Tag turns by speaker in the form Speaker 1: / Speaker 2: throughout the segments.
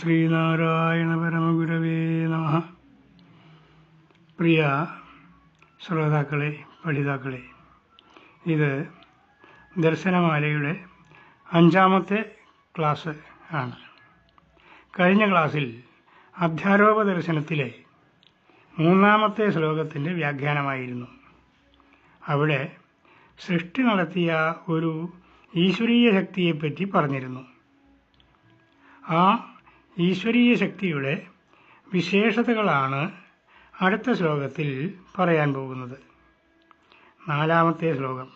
Speaker 1: ശ്രീനാരായണ പരമഗുരവേ നമഃ. പ്രിയ ശ്രോതാക്കളെ, പഠിതാക്കളെ, ഇത് ദർശനമാലയുടെ 5-ാമത്തെ ക്ലാസ് ആണ്. കഴിഞ്ഞ ക്ലാസ്സിൽ അധ്യാരോപ ദർശനത്തിലെ 3-ാമത്തെ ശ്ലോകത്തിൻ്റെ വ്യാഖ്യാനമായിരുന്നു. അവിടെ സൃഷ്ടി നടത്തിയ ഒരു ഈശ്വരീയ ശക്തിയെപ്പറ്റി പറഞ്ഞിരുന്നു. ആ ഈശ്വരീയ ശക്തിയുടെ വിശേഷതകളാണ് അടുത്ത ശ്ലോകത്തിൽ പറയാൻ പോകുന്നത്. 4-ാമത്തെ ശ്ലോകം.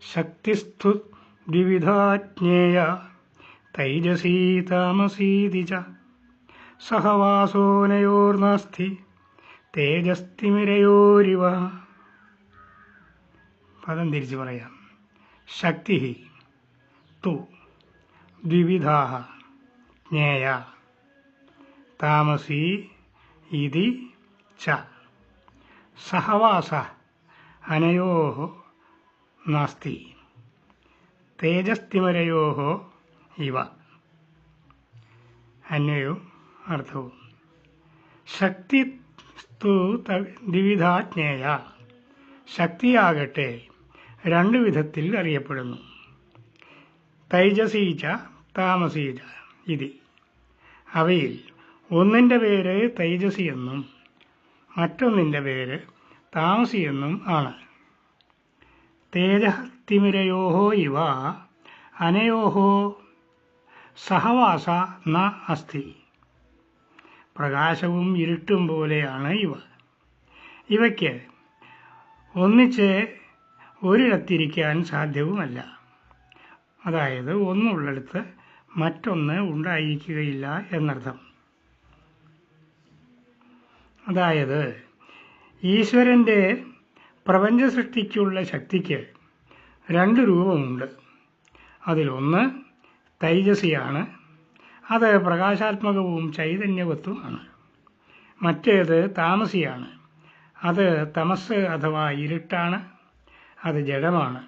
Speaker 1: ശക്തിസ്തു ദ്വിവിധാജ്ഞേയ തൈജസീ താമസീതി ച സഹവാസോനയോർനാസ്തി തേജസ്തിമിരയോരിവ. പദം തിരിച്ചു പറയാം. ശക്തി തു ദ്വിവിധാഃ ജ്ഞേയ താമസീ ഇതി ച സഹവാസഃ അനയോഃ നാസ്തി തേജസ്തിമരയോഃ ഇവ. അന്വയവും അർത്ഥവും. ശക്തി സ്തു ദ്വിവിധാ ജ്ഞേയ. ശക്തിയാകട്ടെ 2 വിധത്തിൽ അറിയപ്പെടുന്നു. തൈജസീ ച താമസീ ച ഇതി. അവയിൽ ഒന്നിൻ്റെ പേര് തൈജസി എന്നും മറ്റൊന്നിൻ്റെ പേര് താമസി എന്നും ആണ്. തേജസ്തിമിരയോഃ ഇവ അനയോഃ സഹവാസ ന അസ്തി. പ്രകാശവും ഇരുട്ടും പോലെയാണ് ഇവ. ഇവയ്ക്ക് ഒന്നിച്ച് ഒരിടത്തിരിക്കാൻ സാധ്യവുമല്ല. അതായത് ഒന്നുള്ളിടത്ത് മറ്റൊന്ന് ഉണ്ടായിരിക്കുകയില്ല എന്നർത്ഥം. അതായത് ഈശ്വരൻ്റെ പ്രപഞ്ച സൃഷ്ടിക്കുള്ള ശക്തിക്ക് 2 രൂപമുണ്ട്. അതിലൊന്ന് തൈജസിയാണ്. അത് പ്രകാശാത്മകവും ചൈതന്യവത്തുമാണ്. മറ്റേത് താമസിയാണ്. അത് തമസ് അഥവാ ഇരുട്ടാണ്. അത് ജഡമാണ്.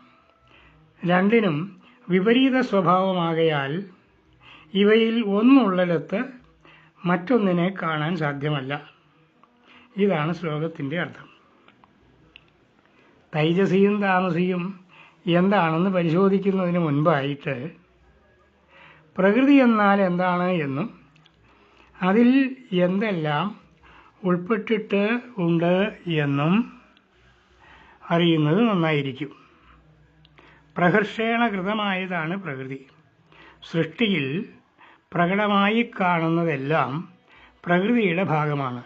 Speaker 1: രണ്ടിനും വിപരീത സ്വഭാവമാകയാൽ ഇവയിൽ ഒന്നുള്ളിടത്ത് മറ്റൊന്നിനെ കാണാൻ സാധ്യമല്ല. ഇതാണ് ശ്ലോകത്തിൻ്റെ അർത്ഥം. തൈജസിയും താമസിയും എന്താണെന്ന് പരിശോധിക്കുന്നതിന് മുൻപായിട്ട് പ്രകൃതി എന്നാൽ എന്താണ് എന്നും അതിൽ എന്തെല്ലാം ഉൾപ്പെട്ടിട്ട് ഉണ്ട് എന്നും അറിയുന്നത് നന്നായിരിക്കും. പ്രഹർഷേണ കൃതമായതാണ് പ്രകൃതി. സൃഷ്ടിയിൽ പ്രകടമായി കാണുന്നതെല്ലാം പ്രകൃതിയുടെ ഭാഗമാണ്.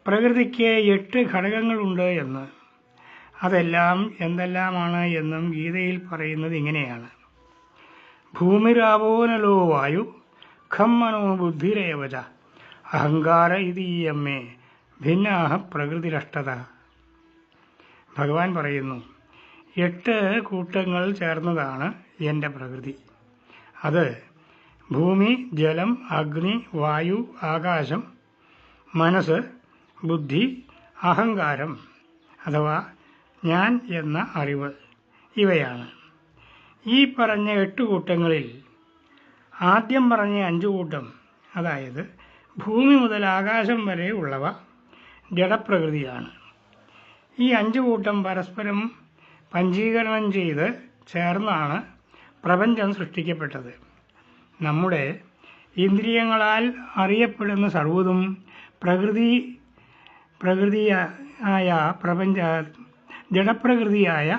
Speaker 1: പ്രകൃതിക്ക് 8 ഘടകങ്ങളുണ്ട് എന്ന്, അതെല്ലാം എന്തെല്ലാമാണ് എന്നും ഗീതയിൽ പറയുന്നത് ഇങ്ങനെയാണ്. ഭൂമിരാവോനലോ വായു ഖം മനോ ബുദ്ധിരേവച അഹങ്കാര ഇതീയമ്മേ ഭിന്നാഹ പ്രകൃതിരഷ്ടത. ഭഗവാൻ പറയുന്നു, 8 കൂട്ടങ്ങൾ ചേർന്നതാണ് എൻ്റെ പ്രകൃതി. അത് ഭൂമി, ജലം, അഗ്നി, വായു, ആകാശം, മനസ്സ്, ബുദ്ധി, അഹങ്കാരം അഥവാ ഞാൻ എന്ന അറിവ്, ഇവയാണ്. ഈ പറഞ്ഞ 8 കൂട്ടങ്ങളിൽ ആദ്യം പറഞ്ഞ 5 കൂട്ടം, അതായത് ഭൂമി മുതൽ ആകാശം വരെ ഉള്ളവ ജഡപ്രകൃതിയാണ്. ഈ 5 കൂട്ടം പരസ്പരം പഞ്ചീകരണം ചെയ്ത് ചേർന്നാണ് പ്രപഞ്ചം സൃഷ്ടിക്കപ്പെട്ടത്. നമ്മുടെ ഇന്ദ്രിയങ്ങളാൽ അറിയപ്പെടുന്ന സർവ്വതും ജഡപ്രകൃതിയായ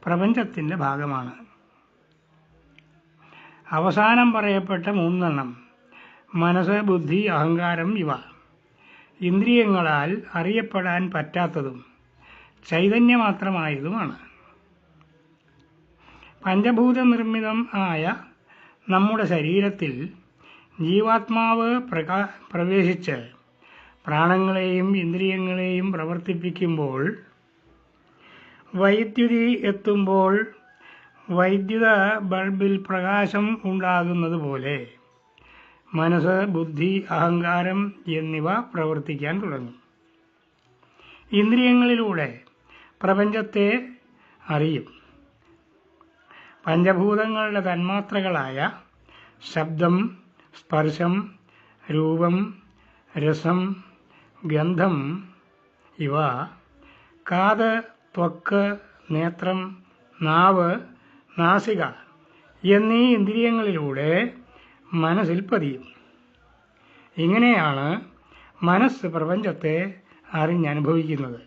Speaker 1: പ്രപഞ്ചത്തിൻ്റെ ഭാഗമാണ്. അവസാനം പറയപ്പെട്ട 3 മനസ്സ്, ബുദ്ധി, അഹങ്കാരം ഇവ ഇന്ദ്രിയങ്ങളാൽ അറിയപ്പെടാൻ പറ്റാത്തതും ചൈതന്യമാത്രമായതുമാണ്. പഞ്ചഭൂത നിർമ്മിതം ആയ നമ്മുടെ ശരീരത്തിൽ ജീവാത്മാവ് പ്രവേശിച്ച് പ്രാണങ്ങളെയും ഇന്ദ്രിയങ്ങളെയും പ്രവർത്തിപ്പിക്കുമ്പോൾ, വൈദ്യുതി എത്തുമ്പോൾ വൈദ്യുത ബൾബിൽ പ്രകാശം ഉണ്ടാകുന്നത് പോലെ മനസ്സ്, ബുദ്ധി, അഹങ്കാരം എന്നിവ പ്രവർത്തിക്കാൻ തുടങ്ങും. ഇന്ദ്രിയങ്ങളിലൂടെ പ്രപഞ്ചത്തെ അറിയും. പഞ്ചഭൂതങ്ങളുടെ തന്മാത്രകളായ ശബ്ദം, സ്പർശം, രൂപം, രസം, ഗന്ധം ഇവ കാത്, ത്വക്ക്, നേത്രം, നാവ്, നാസിക എന്നീ ഇന്ദ്രിയങ്ങളിലൂടെ മനസ്സിൽ പതിയും. ഇങ്ങനെയാണ് മനസ്സ് പ്രപഞ്ചത്തെ അറിഞ്ഞനുഭവിക്കുന്നത്.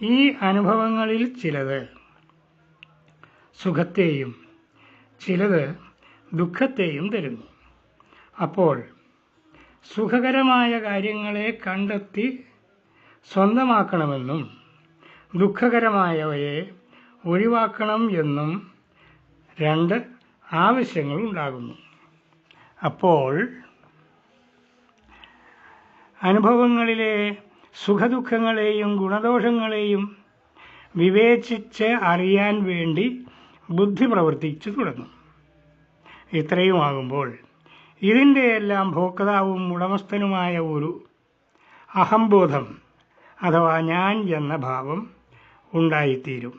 Speaker 1: ഈ അനുഭവങ്ങളിൽ ചിലത് സുഖത്തെയും ചിലത് ദുഃഖത്തെയും തരുന്നു. അപ്പോൾ സുഖകരമായ കാര്യങ്ങളെ കണ്ടെത്തി സ്വന്തമാക്കണമെന്നും ദുഃഖകരമായവയെ ഒഴിവാക്കണം എന്നും രണ്ട് ആവശ്യങ്ങൾ ഉണ്ടാകുന്നു. അപ്പോൾ അനുഭവങ്ങളിലെ സുഖദുഃഖങ്ങളെയും ഗുണദോഷങ്ങളെയും വിവേചിച്ച് അറിയാൻ വേണ്ടി ബുദ്ധി പ്രവർത്തിച്ചു തുടങ്ങും. ഇത്രയുമാകുമ്പോൾ ഇതിൻ്റെയെല്ലാം ഭോക്താവും ഉടമസ്ഥനുമായ ഒരു അഹംബോധം അഥവാ ഞാൻ എന്ന ഭാവം ഉണ്ടായിത്തീരും.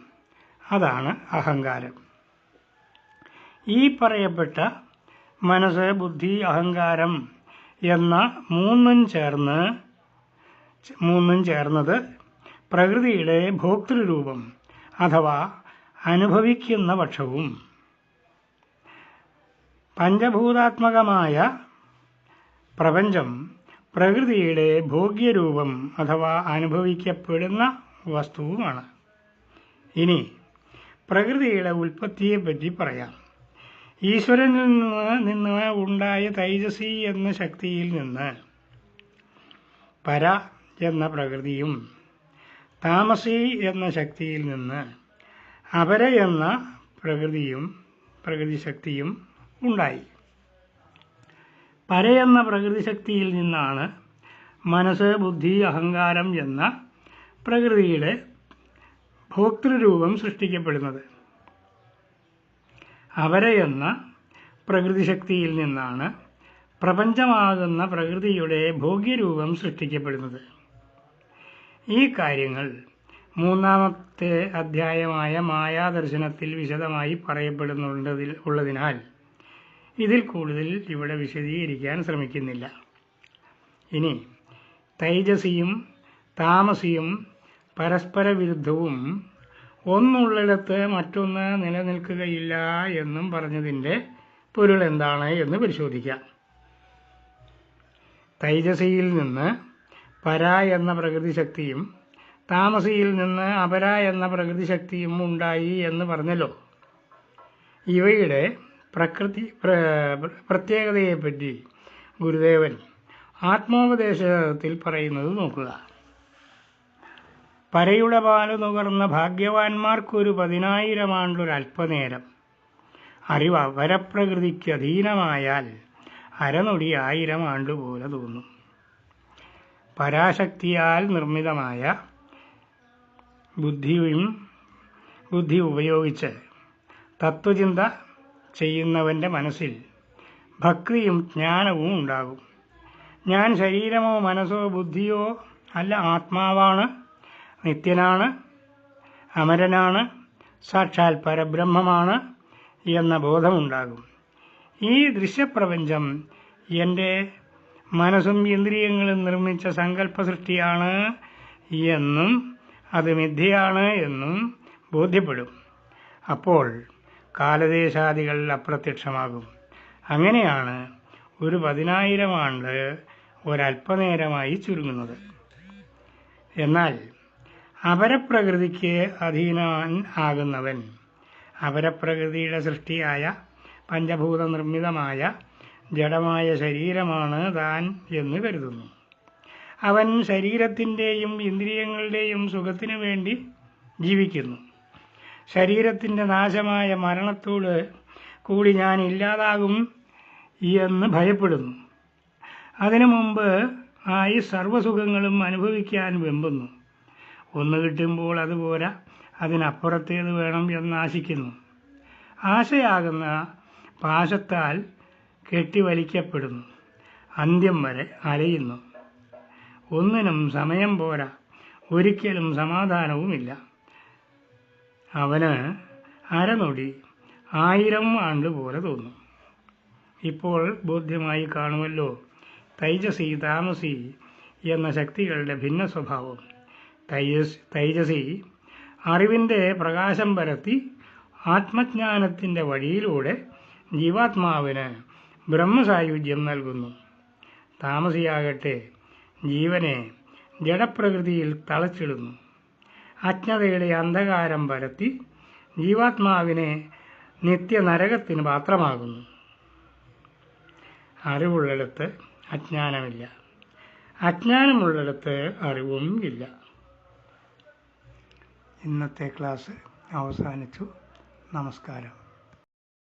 Speaker 1: അതാണ് അഹങ്കാരം. ഈ പറയപ്പെട്ട മനസ്സ്, ബുദ്ധി, അഹങ്കാരം എന്ന മൂന്നും ചേർന്നത് പ്രകൃതിയുടെ ഭോക്തൃരൂപം അഥവാ അനുഭവിക്കുന്ന പക്ഷവും പഞ്ചഭൂതാത്മകമായ പ്രപഞ്ചം പ്രകൃതിയുടെ ഭോഗ്യരൂപം അഥവാ അനുഭവിക്കപ്പെടുന്ന വസ്തുവുമാണ്. ഇനി പ്രകൃതിയുടെ ഉൽപ്പത്തിയെപ്പറ്റി പറയാം. ഈശ്വരനിൽ നിന്ന് ഉണ്ടായ തൈജസി എന്ന ശക്തിയിൽ നിന്ന് പര എന്ന പ്രകൃതിയും താമസി എന്ന ശക്തിയിൽ നിന്ന് അപര എന്ന പ്രകൃതിശക്തിയും ഉണ്ടായി. പര എന്ന പ്രകൃതിശക്തിയിൽ നിന്നാണ് മനസ്സ്, ബുദ്ധി, അഹങ്കാരം എന്ന പ്രകൃതിയുടെ ഭോക്തൃരൂപം സൃഷ്ടിക്കപ്പെടുന്നത്. അപര എന്ന പ്രകൃതിശക്തിയിൽ നിന്നാണ് പ്രപഞ്ചമാകുന്ന പ്രകൃതിയുടെ ഭോഗ്യരൂപം സൃഷ്ടിക്കപ്പെടുന്നത്. ഈ കാര്യങ്ങൾ 3-ാമത്തെ അധ്യായമായ മായാദർശനത്തിൽ വിശദമായി പറയപ്പെടുന്നുള്ളതിനാൽ ഇതിൽ കൂടുതൽ ഇവിടെ വിശദീകരിക്കാൻ ശ്രമിക്കുന്നില്ല. ഇനി തൈജസിയും താമസിയും പരസ്പര വിരുദ്ധവും ഒന്നുള്ളിടത്ത് മറ്റൊന്ന് നിലനിൽക്കുകയില്ല എന്നും പറഞ്ഞതിൻ്റെ പൊരുൾ എന്താണ് എന്ന് പരിശോധിക്കാം. തൈജസിയിൽ നിന്ന് പര എന്ന പ്രകൃതിശക്തിയും താമസിയിൽ നിന്ന് അപര എന്ന പ്രകൃതിശക്തിയും ഉണ്ടായി എന്ന് പറഞ്ഞല്ലോ. ഇവയുടെ പ്രത്യേകതയെപ്പറ്റി ഗുരുദേവൻ ആത്മോപദേശത്തിൽ പറയുന്നത് നോക്കുക. പരയുടെ പാല് നുകർന്ന ഭാഗ്യവാന്മാർക്കൊരു 10,000 ആണ്ടൊരല്പനേരം അറിവ് അപരപ്രകൃതിക്ക് അധീനമായാൽ അരനൊടി 1000 ആണ്ടുപോലെ തോന്നും. പരാശക്തിയാൽ നിർമ്മിതമായ ബുദ്ധി ഉപയോഗിച്ച് തത്വചിന്ത ചെയ്യുന്നവൻ്റെ മനസ്സിൽ ഭക്തിയും ജ്ഞാനവും ഉണ്ടാകും. ഞാൻ ശരീരമോ മനസ്സോ ബുദ്ധിയോ അല്ല, ആത്മാവാണ്, നിത്യനാണ്, അമരനാണ്, സാക്ഷാൽ പരബ്രഹ്മമാണ് എന്ന ബോധമുണ്ടാകും. ഈ ദൃശ്യപ്രപഞ്ചം എൻ്റെ മനസ്സും ഇന്ദ്രിയങ്ങളും നിർമ്മിച്ച സങ്കല്പ സൃഷ്ടിയാണ് എന്നും അത് മിഥ്യയാണ് എന്നും ബോധ്യപ്പെടും. അപ്പോൾ കാലദേശാദികൾ അപ്രത്യക്ഷമാകും. അങ്ങനെയാണ് ഒരു 10,000 ആണ്ട് ഒരല്പനേരമായി ചുരുങ്ങുന്നത്. എന്നാൽ അപരപ്രകൃതിക്ക് അധീനൻ ആകുന്നവൻ അപരപ്രകൃതിയുടെ സൃഷ്ടിയായ പഞ്ചഭൂത നിർമ്മിതമായ ജഡമായ ശരീരമാണ് താൻ എന്ന് കരുതുന്നു. അവൻ ശരീരത്തിൻ്റെയും ഇന്ദ്രിയങ്ങളുടെയും സുഖത്തിനു വേണ്ടി ജീവിക്കുന്നു. ശരീരത്തിൻ്റെ നാശമായ മരണത്തോട് കൂടി ഞാൻ ഇല്ലാതാകും എന്ന് ഭയപ്പെടുന്നു. അതിനു മുമ്പ് ആയി സർവ്വസുഖങ്ങളും അനുഭവിക്കാൻ വെമ്പുന്നു. ഒന്ന് കിട്ടുമ്പോൾ അതുപോരാ, അതിനപ്പുറത്തേത് വേണം എന്നാശിക്കുന്നു. ആശയാകുന്ന പാശത്താൽ കെട്ടിവലിക്കപ്പെടുന്നു. അന്ത്യം വരെ അലയുന്നു. ഒന്നിനും സമയം പോരാ, ഒരിക്കലും സമാധാനവുമില്ല. അവന് അരനൊടി 1000 ആണ്ട് പോലെ തോന്നും. ഇപ്പോൾ ബോധ്യമായി കാണുമല്ലോ തൈജസി താമസി എന്ന ശക്തികളുടെ ഭിന്ന സ്വഭാവം. തൈജസി അറിവിൻ്റെ പ്രകാശം പരത്തി ആത്മജ്ഞാനത്തിൻ്റെ വഴിയിലൂടെ ജീവാത്മാവിന് ബ്രഹ്മസായുജ്യം നൽകുന്നു. താമസിയാകട്ടെ ജീവനെ ജഡപ്രകൃതിയിൽ തളച്ചിടുന്നു. അജ്ഞതയുടെ അന്ധകാരം പരത്തി ജീവാത്മാവിനെ നിത്യനരകത്തിന് പാത്രമാകുന്നു. അറിവുള്ളിടത്ത് അജ്ഞാനമില്ല, അജ്ഞാനമുള്ളിടത്ത് അറിവും ഇല്ല. ഇന്നത്തെ ക്ലാസ് അവസാനിച്ചു. നമസ്കാരം.